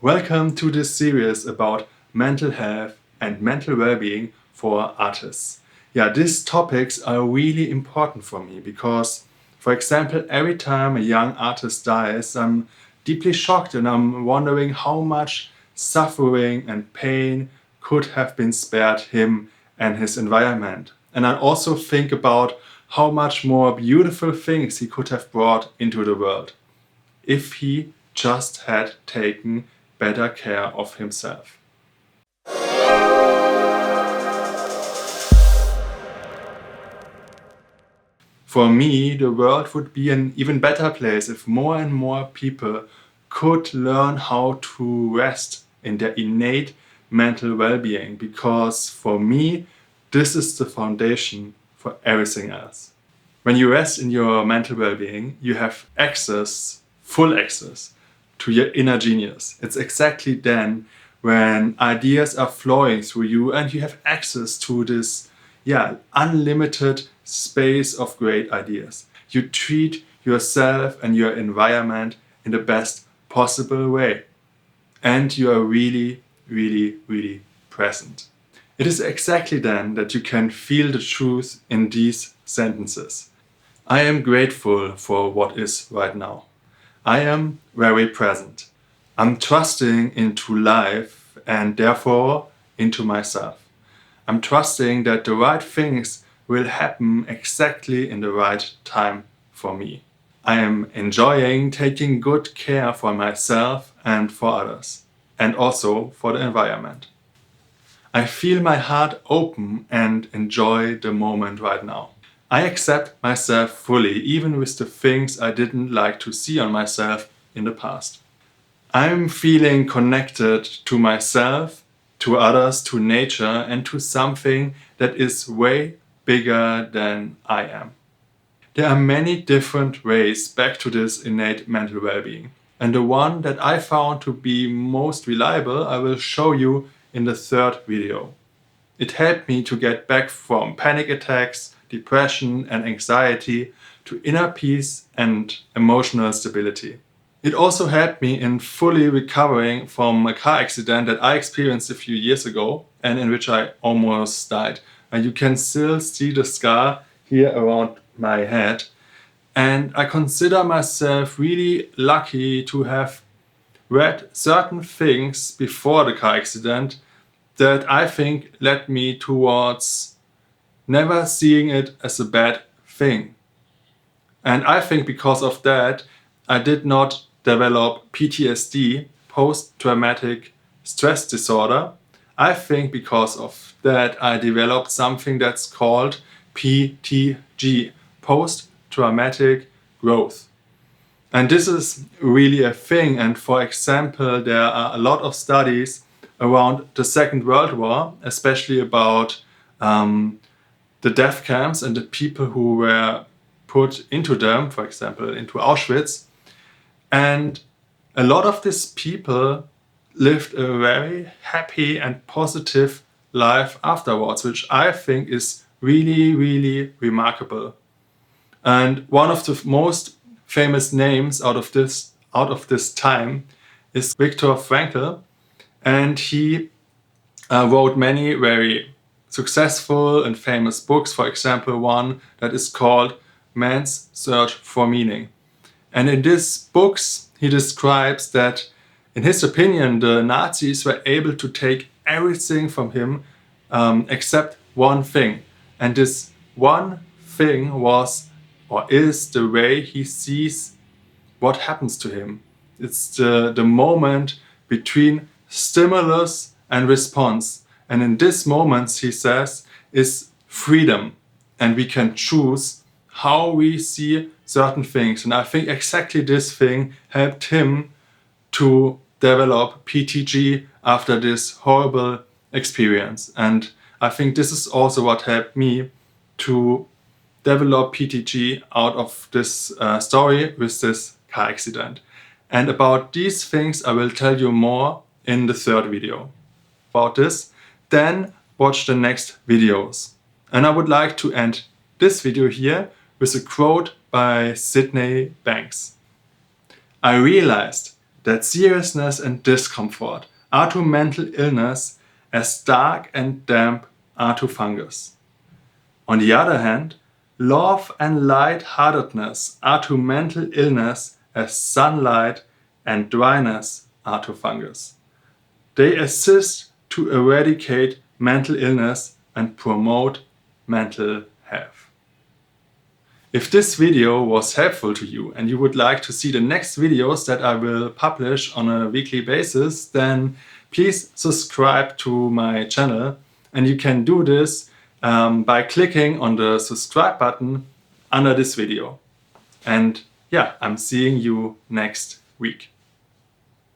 Welcome to this series about mental health and mental well-being for artists. These topics are really important for me because, for example, every time a young artist dies, I'm deeply shocked and I'm wondering how much suffering and pain could have been spared him and his environment. And I also think about how much more beautiful things he could have brought into the world if he just had taken better care of himself. For me, the world would be an even better place if more and more people could learn how to rest in their innate mental well-being, because for me, this is the foundation for everything else. When you rest in your mental well-being, you have access, full access, to your inner genius. It's exactly then when ideas are flowing through you and you have access to this, unlimited space of great ideas. You treat yourself and your environment in the best possible way. And you are really, really, really present. It is exactly then that you can feel the truth in these sentences. I am grateful for what is right now. I am very present. I'm trusting into life and therefore into myself. I'm trusting that the right things will happen exactly in the right time for me. I am enjoying taking good care for myself and for others, and also for the environment. I feel my heart open and enjoy the moment right now. I accept myself fully, even with the things I didn't like to see on myself in the past. I'm feeling connected to myself, to others, to nature, and to something that is way bigger than I am. There are many different ways back to this innate mental well-being, and the one that I found to be most reliable I will show you in the third video. It helped me to get back from panic attacks, depression and anxiety to inner peace and emotional stability. It also helped me in fully recovering from a car accident that I experienced a few years ago and in which I almost died. And you can still see the scar here around my head. And I consider myself really lucky to have read certain things before the car accident that I think led me towards never seeing it as a bad thing. And I think because of that, I did not develop PTSD, post-traumatic stress disorder. I think because of that, I developed something that's called PTG, post-traumatic growth. And this is really a thing. And for example, there are a lot of studies around the Second World War, especially about the death camps and the people who were put into them, for example, into Auschwitz. And a lot of these people lived a very happy and positive life afterwards, which I think is really, really remarkable. And one of the most famous names out of this time is Viktor Frankl, and he wrote many very successful and famous books. For example, one that is called Man's Search for Meaning. And in these books, he describes that, in his opinion, the Nazis were able to take everything from him except one thing. And this one thing was, or is, the way he sees what happens to him. It's the moment between stimulus and response. And in this moment, he says, is freedom. And we can choose how we see certain things. And I think exactly this thing helped him to develop PTG after this horrible experience. And I think this is also what helped me to develop PTG out of this story with this car accident. And about these things I will tell you more in the third video about this. Then watch the next videos. And I would like to end this video here with a quote by Sydney Banks. I realized that seriousness and discomfort are to mental illness as dark and damp are to fungus. On the other hand, love and light-heartedness are to mental illness as sunlight and dryness are to fungus. They assist to eradicate mental illness and promote mental health. If this video was helpful to you and you would like to see the next videos that I will publish on a weekly basis, then please subscribe to my channel, and you can do this by clicking on the subscribe button under this video. And yeah, I'm seeing you next week.